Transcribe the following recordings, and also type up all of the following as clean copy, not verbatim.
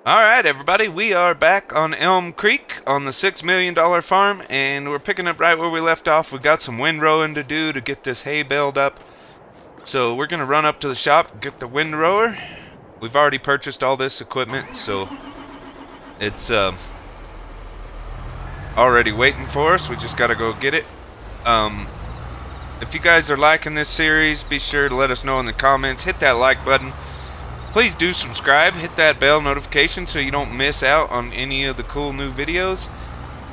Alright everybody, we are back on Elm Creek on the $6 million farm, and we're picking up right where we left off. We got some windrowing to do to get this hay baled up. So we're going to run up to the shop, get the windrower. We've already purchased all this equipment, so it's already waiting for us. We just got to go get it. If you guys are liking this series, be sure to let us know in the comments. Hit that like button. Please do subscribe, hit that bell notification so you don't miss out on any of the cool new videos.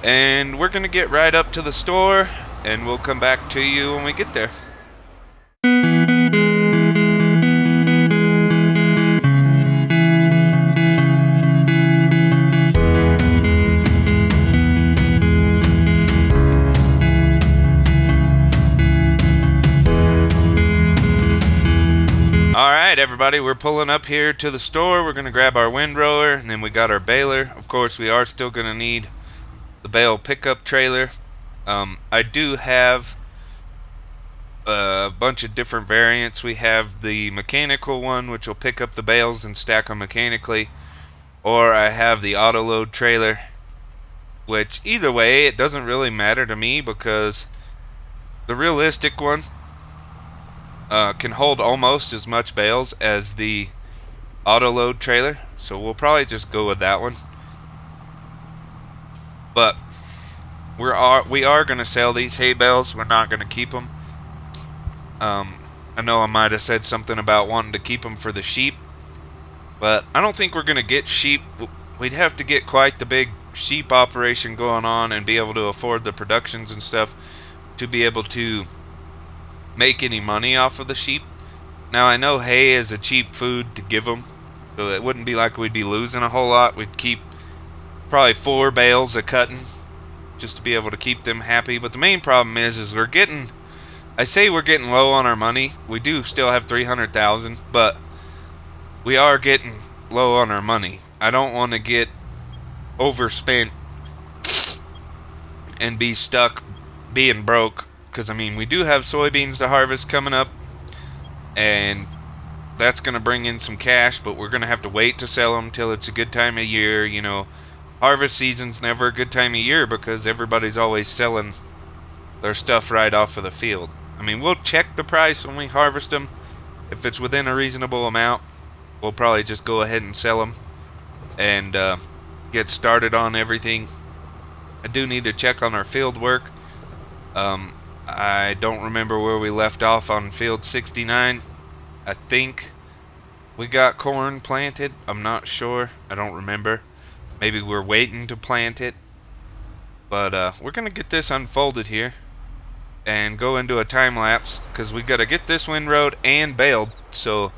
And we're going to get right up to the store, and we'll come back to you when we get there. Alright everybody, we're pulling up here to the store. We're going to grab our windrower, and then we got our baler. Of course, we are still going to need the bale pickup trailer. I do have a bunch of different variants. We have the mechanical one, which will pick up the bales and stack them mechanically. Or I have the auto load trailer, which either way, it doesn't really matter to me because the realistic one can hold almost as much bales as the auto load trailer, so we'll probably just go with that one. But we are going to sell these hay bales. We're not going to keep them. I know I might have said something about wanting to keep them for the sheep, but I don't think we're going to get sheep. We'd have to get quite the big sheep operation going on and be able to afford the productions and stuff to be able to make any money off of the sheep. Now I know hay is a cheap food to give them, so it wouldn't be like we'd be losing a whole lot. We'd keep probably 4 bales of cutting just to be able to keep them happy. But the main problem is we're getting low on our money. We do still have 300,000, but we are getting low on our money. I don't want to get overspent and be stuck being broke. Because, I mean, we do have soybeans to harvest coming up, and that's going to bring in some cash, but we're going to have to wait to sell them till it's a good time of year. You know, harvest season's never a good time of year because everybody's always selling their stuff right off of the field. I mean, we'll check the price when we harvest them. If it's within a reasonable amount, we'll probably just go ahead and sell them and get started on everything. I do need to check on our field work. I don't remember where we left off on field 69. I think we got corn planted. I'm not sure. I don't remember. Maybe we're waiting to plant it. But we're going to get this unfolded here and go into a time lapse because we got to get this windrowed and baled. So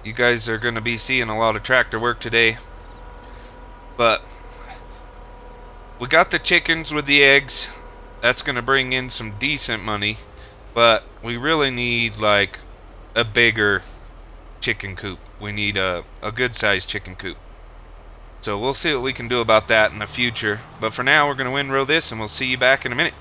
you guys are going to be seeing a lot of tractor work today. But we got the chickens with the eggs. That's going to bring in some decent money, but we really need like a bigger chicken coop. We need a good sized chicken coop. So we'll see what we can do about that in the future. But for now, we're going to windrow this, and we'll see you back in a minute.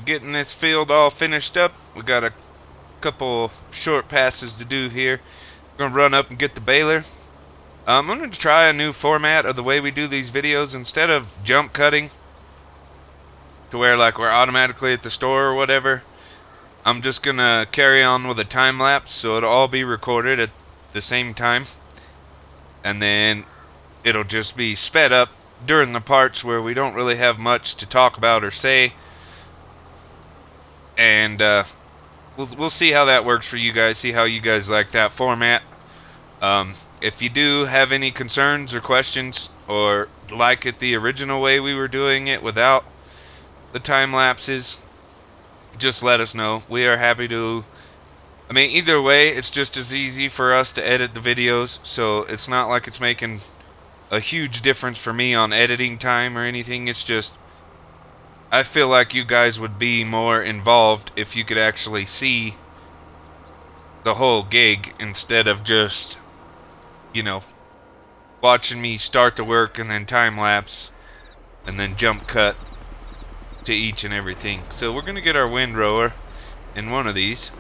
getting this field all finished up. We got a couple short passes to do here. We're gonna run up and get the baler. I'm gonna try a new format of the way we do these videos. Instead of jump cutting to where like we're automatically at the store or whatever, I'm just gonna carry on with a time lapse, so it'll all be recorded at the same time, and then it'll just be sped up during the parts where we don't really have much to talk about or say, and we'll see how that works for you guys. See how you guys like that format. If you do have any concerns or questions, or like it the original way we were doing it without the time lapses, just let us know. We are happy to. I mean, either way, it's just as easy for us to edit the videos, so it's not like it's making a huge difference for me on editing time or anything. It's just I feel like you guys would be more involved if you could actually see the whole gig instead of just, you know, watching me start the work and then time lapse and then jump cut to each and everything. So we're gonna get our windrower in one of these,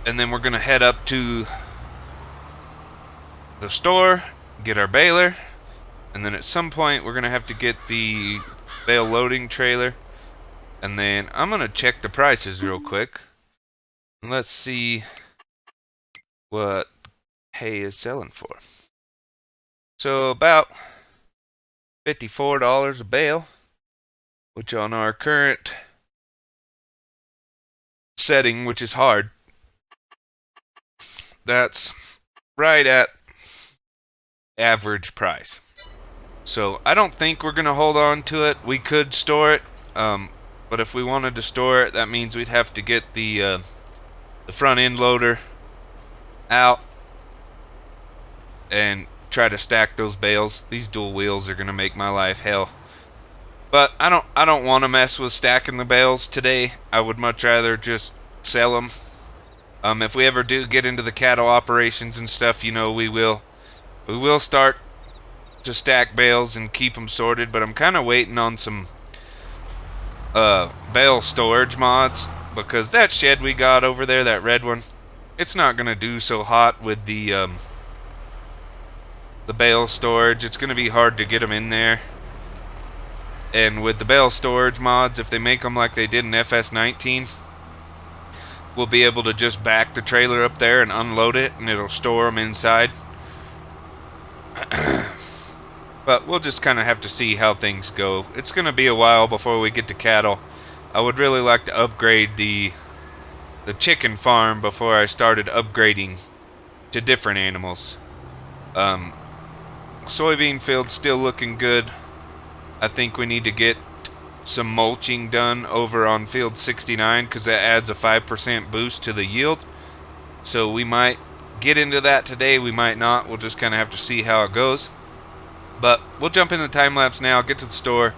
and then we're gonna head up to the store, get our baler, and then at some point we're gonna have to get the bale loading trailer, and then I'm gonna check the prices real quick. Let's see what hay is selling for. So about $54 a bale, which on our current setting, which is hard, that's right at average price. So I don't think we're gonna hold on to it. We could store it, but if we wanted to store it, that means we'd have to get the front end loader out and try to stack those bales. These dual wheels are gonna make my life hell. But I don't want to mess with stacking the bales today. I would much rather just sell them. If we ever do get into the cattle operations and stuff, you know, we will start to stack bales and keep them sorted. But I'm kind of waiting on some bale storage mods, because that shed we got over there, that red one, it's not gonna do so hot with the bale storage. It's gonna be hard to get them in there. And with the bale storage mods, if they make them like they did in Fs19, we'll be able to just back the trailer up there and unload it, and it'll store them inside. But we'll just kind of have to see how things go. It's going to be a while before we get to cattle. I would really like to upgrade the chicken farm before I started upgrading to different animals. Soybean field's still looking good. I think we need to get some mulching done over on field 69, because that adds a 5% boost to the yield. So we might get into that today, we might not. We'll just kind of have to see how it goes. But we'll jump in the time lapse now, get to the store,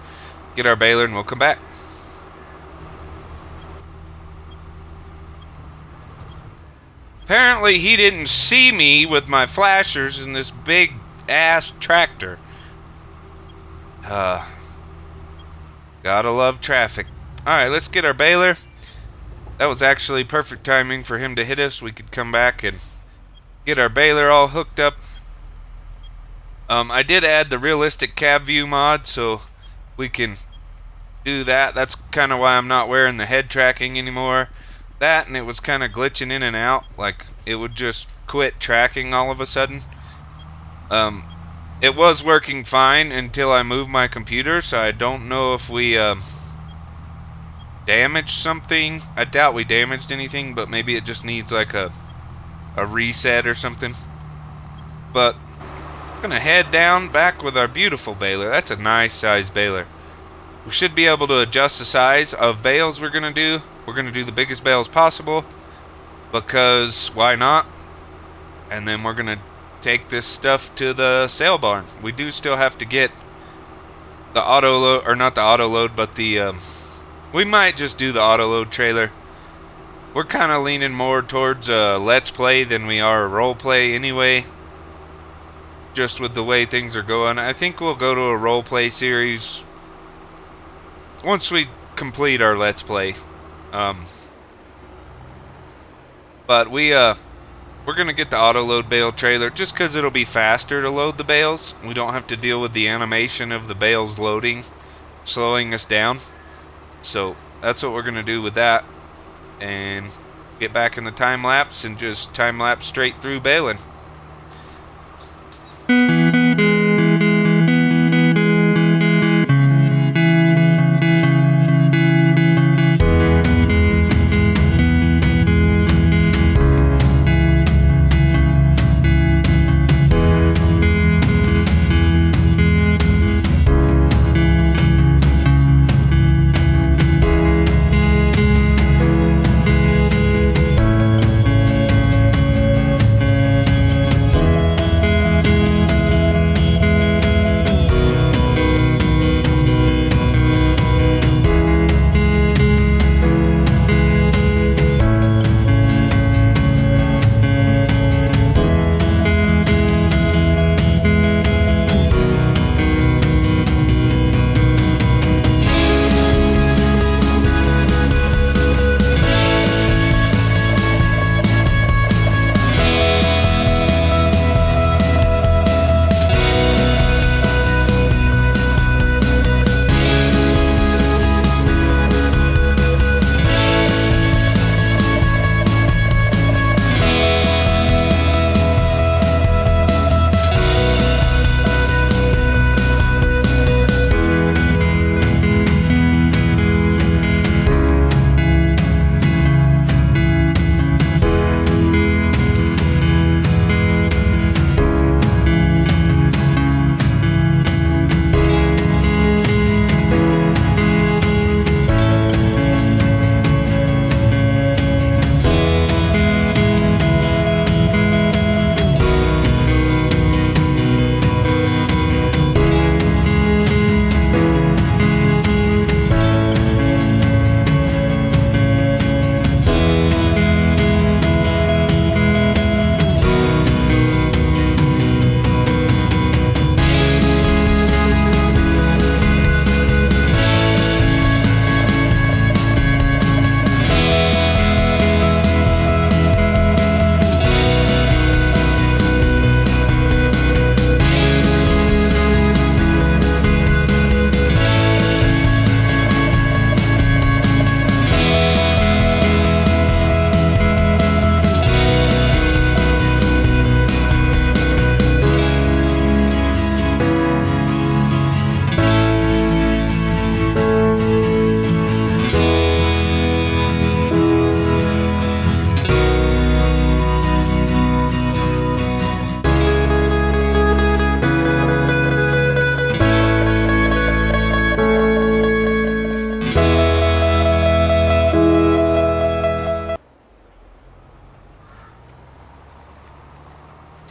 get our baler, and we'll come back. Apparently he didn't see me with my flashers in this big ass tractor. Gotta love traffic. Alright, let's get our baler. That was actually perfect timing for him to hit us. We could come back and get our baler all hooked up. I did add the realistic cab view mod, so we can do that. That's kind of why I'm not wearing the head tracking anymore. That, and it was kind of glitching in and out, like it would just quit tracking all of a sudden. It was working fine until I moved my computer, so I don't know if we damaged something. I doubt we damaged anything, but maybe it just needs like a reset or something. But I'm gonna head down back with our beautiful baler. That's a nice size baler. We should be able to adjust the size of bales we're gonna do. We're gonna do the biggest bales possible, because why not? And then we're gonna take this stuff to the sale barn. We do still have to get the auto load, or not the auto load, but the we might just do the auto load trailer. We're kind of leaning more towards let's play than we are a role play anyway, just with the way things are going. I think we'll go to a role play series once we complete our Let's Play. But we're gonna get the auto load bale trailer just because it'll be faster to load the bales. We don't have to deal with the animation of the bales loading, slowing us down. So that's what we're gonna do with that, and get back in the time lapse and just time lapse straight through baling.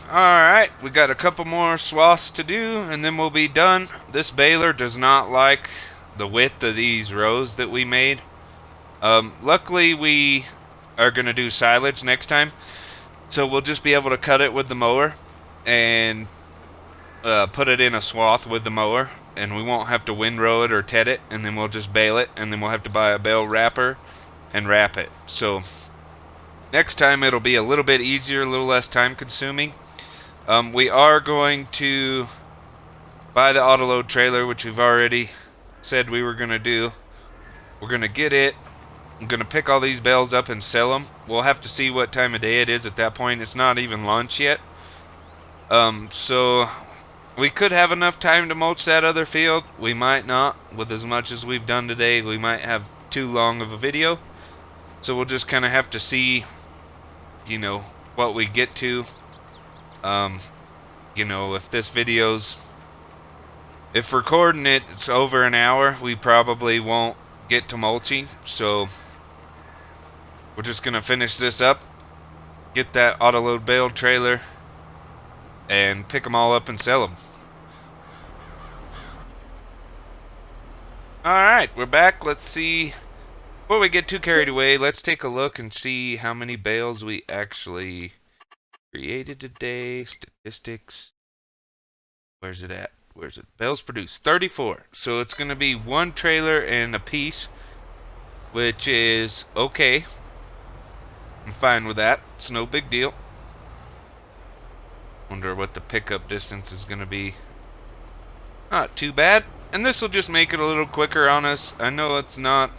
Alright, we got a couple more swaths to do and then we'll be done. This baler does not like the width of these rows that we made. Luckily we are going to do silage next time, so we'll just be able to cut it with the mower and put it in a swath with the mower, and we won't have to windrow it or ted it, and then we'll just bale it, and then we'll have to buy a bale wrapper and wrap it. So next time it'll be a little bit easier, a little less time consuming. We are going to buy the autoload trailer, which we've already said we were going to do. We're going to get it. I'm going to pick all these bales up and sell them. We'll have to see what time of day it is at that point. It's not even lunch yet. So we could have enough time to mulch that other field. We might not. With as much as we've done today, we might have too long of a video. So we'll just kind of have to see, you know, what we get to. You know, if this video's, if recording it, it's over an hour, we probably won't get to mulching. So we're just gonna finish this up, get that autoload bale trailer, and pick them all up and sell them. Alright, we're back. Let's see, before we get too carried away, let's take a look and see how many bales we actually created today. Statistics, where's it at? where's it? Bales produced 34. So it's going to be one trailer and a piece, which is okay. I'm fine with that. It's no big deal. Wonder what the pickup distance is going to be. Not too bad. And this will just make it a little quicker on us. I know it's not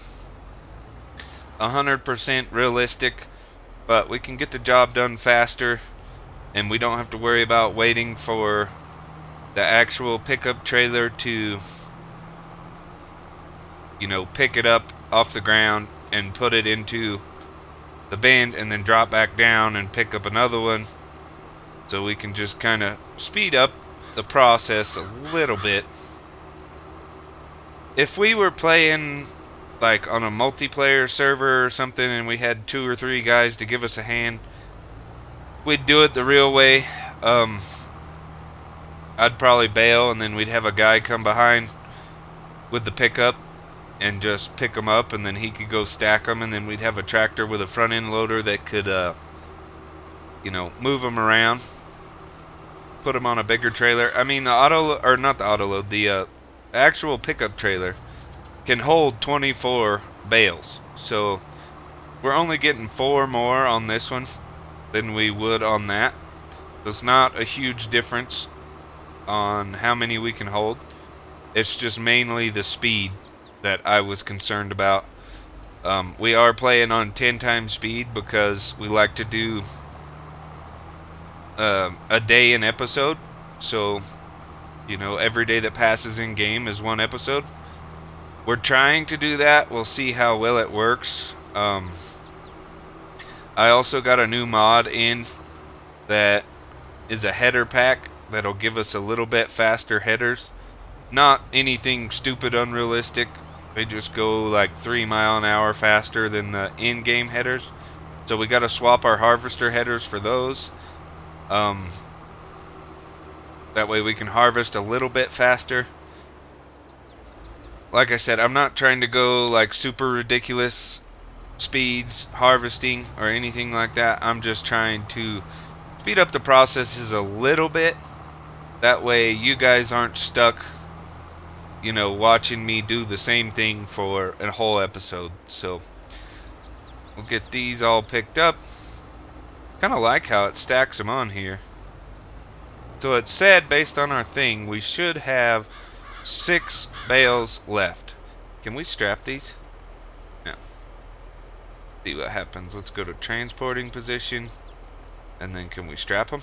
100% realistic, but we can get the job done faster, and we don't have to worry about waiting for the actual pickup trailer to, you know, pick it up off the ground and put it into the bin and then drop back down and pick up another one. So we can just kind of speed up the process a little bit. If we were playing like on a multiplayer server or something and we had 2 or 3 guys to give us a hand, we'd do it the real way. I'd probably bail and then we'd have a guy come behind with the pickup and just pick them up, and then he could go stack them, and then we'd have a tractor with a front end loader that could you know, move them around, put them on a bigger trailer. I mean, the auto, or not the auto load, the actual pickup trailer can hold 24 bales. So we're only getting 4 more on this one than we would on that. So it's not a huge difference on how many we can hold. It's just mainly the speed that I was concerned about. We are playing on 10 times speed because we like to do a day an episode. So, you know, every day that passes in game is one episode. We're trying to do that. We'll see how well it works. I also got a new mod in that is a header pack that'll give us a little bit faster headers. Not anything stupid unrealistic. They just go like 3 mile an hour faster than the in-game headers. So we got to swap our harvester headers for those. That way we can harvest a little bit faster. Like I said, I'm not trying to go like super ridiculous speeds harvesting or anything like that. I'm just trying to speed up the processes a little bit. That way you guys aren't stuck, you know, watching me do the same thing for a whole episode. So we'll get these all picked up. Kind of like how it stacks them on here. So it said, based on our thing, we should have 6 bales left. Can we strap these? No. See what happens. Let's go to transporting position, and then can we strap them?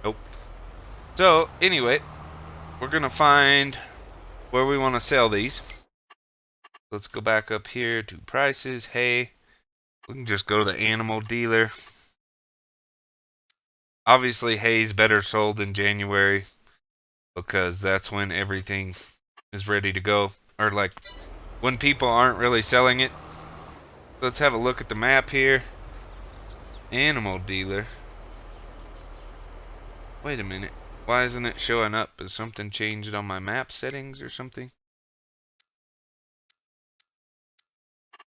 Nope. So anyway, we're gonna find where we want to sell these. Let's go back up here to prices. Hay. We can just go to the animal dealer. Obviously hay's better sold in January because that's when everything is ready to go, or like when people aren't really selling it. Let's have a look at the map here. Animal dealer. Wait a minute. Why isn't it showing up? Has something changed on my map settings or something?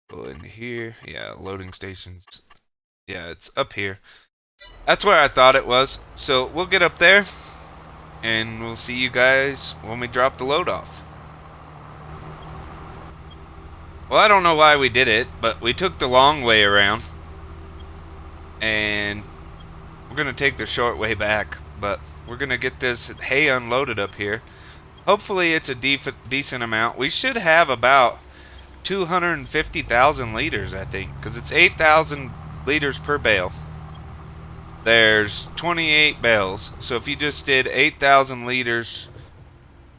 Go in here. Yeah, loading stations. Yeah, it's up here. That's where I thought it was. So we'll get up there and we'll see you guys when we drop the load off. Well, I don't know why we did it, but we took the long way around and we're gonna take the short way back. But we're gonna get this hay unloaded up here. Hopefully it's a decent amount. We should have about 250,000 liters, I think, because it's 8,000 liters per bale. There's 28 bales, so if you just did 8,000 liters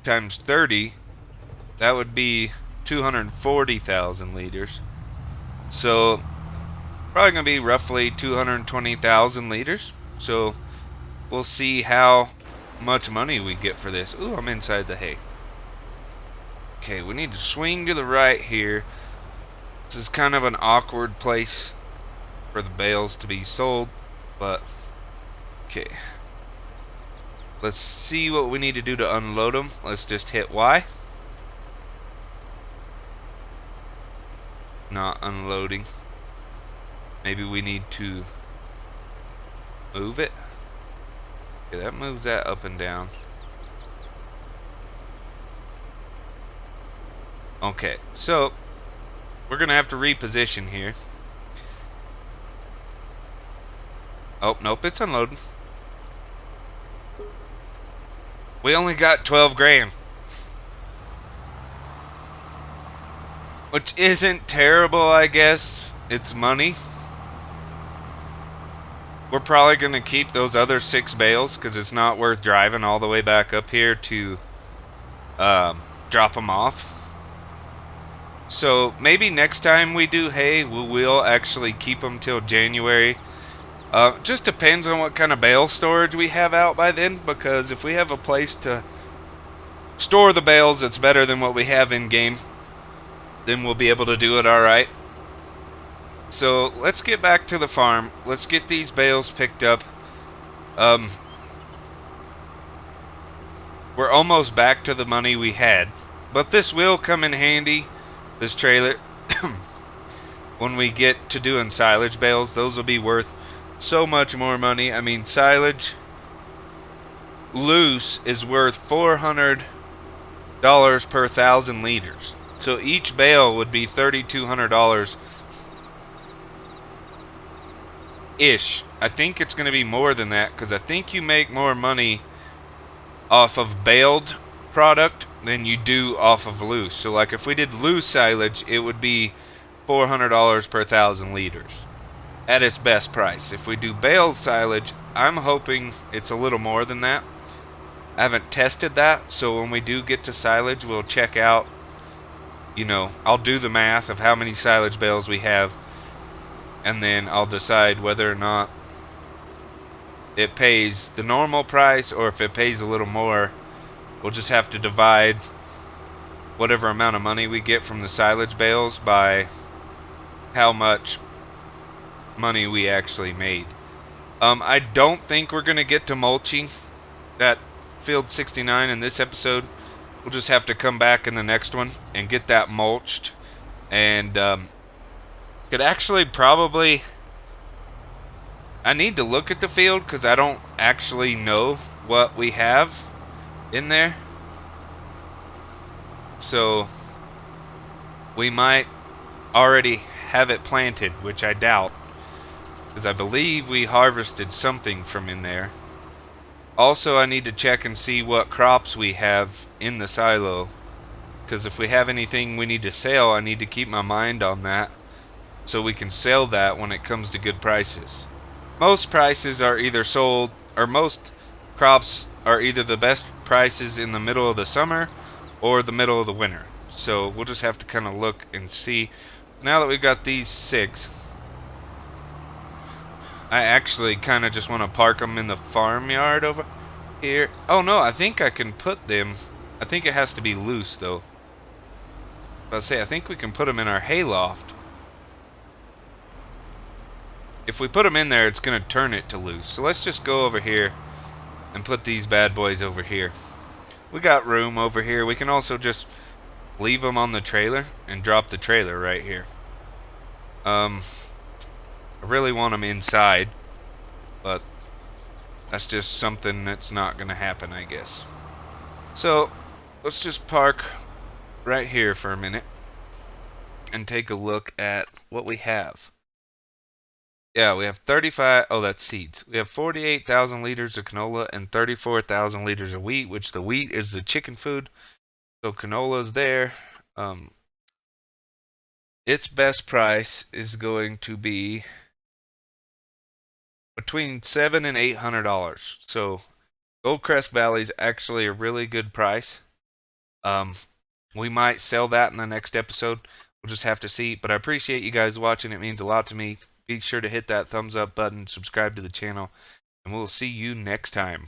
times 30, that would be 240,000 liters. So probably gonna be roughly 220,000 liters. So we'll see how much money we get for this. Ooh, I'm inside the hay. Okay, we need to swing to the right here. This is kind of an awkward place for the bales to be sold, but okay. Let's see what we need to do to unload them. Let's just hit Y. Not unloading. Maybe we need to move it. Okay, that moves that up and down. Okay, so we're gonna have to reposition here. Oh, nope, it's unloading. We only got 12 grand. Which isn't terrible, I guess. It's money. We're probably going to keep those other 6 bales because it's not worth driving all the way back up here to drop them off. So maybe next time we do hay, we will actually keep them till January. Just depends on what kind of bale storage we have out by then, because if we have a place to store the bales that's better than what we have in game, then we'll be able to do it alright. So let's get back to the farm. Let's get these bales picked up. We're almost back to the money we had, but this will come in handy, this trailer, when we get to doing silage bales. Those will be worth so much more money. I mean, silage loose is worth $400 per 1,000 liters. So each bale would be $3,200 ish. I think it's going to be more than that, because I think you make more money off of baled product than you do off of loose. So like if we did loose silage, it would be $400 per 1,000 liters at its best price. If we do baled silage, I'm hoping it's a little more than that. I haven't tested that, so when we do get to silage, we'll check out, you know, I'll do the math of how many silage bales we have, and then I'll decide whether or not it pays the normal price, or if it pays a little more, we'll just have to divide whatever amount of money we get from the silage bales by how much money we actually made. I don't think we're going to get to mulching that field 69 in this episode. We'll just have to come back in the next one and get that mulched, and could actually probably, I need to look at the field because I don't actually know what we have in there. So we might already have it planted, which I doubt, because I believe we harvested something from in there. Also, I need to check and see what crops we have in the silo, because if we have anything we need to sell, I need to keep my mind on that so we can sell that when it comes to good prices. Most prices are either sold, or most crops are either the best prices in the middle of the summer or the middle of the winter. So we'll just have to kind of look and see. Now that we've got these 6, I actually kind of just want to park them in the farmyard over here. Oh no, I think I can put them, I think it has to be loose though. I think we can put them in our hayloft. If we put them in there, it's going to turn it to loose. So let's just go over here and put these bad boys over here. We got room over here. We can also just leave them on the trailer and drop the trailer right here. I really want them inside, but that's just something that's not going to happen, I guess. So let's just park right here for a minute and take a look at what we have. Yeah, we have 35, oh, that's seeds. We have 48,000 liters of canola and 34,000 liters of wheat, which the wheat is the chicken food. So canola's there. Its best price is going to be between $700 and $800. So Goldcrest Valley is actually a really good price. We might sell that in the next episode. We'll just have to see. But I appreciate you guys watching. It means a lot to me. Be sure to hit that thumbs up button, subscribe to the channel, and we'll see you next time.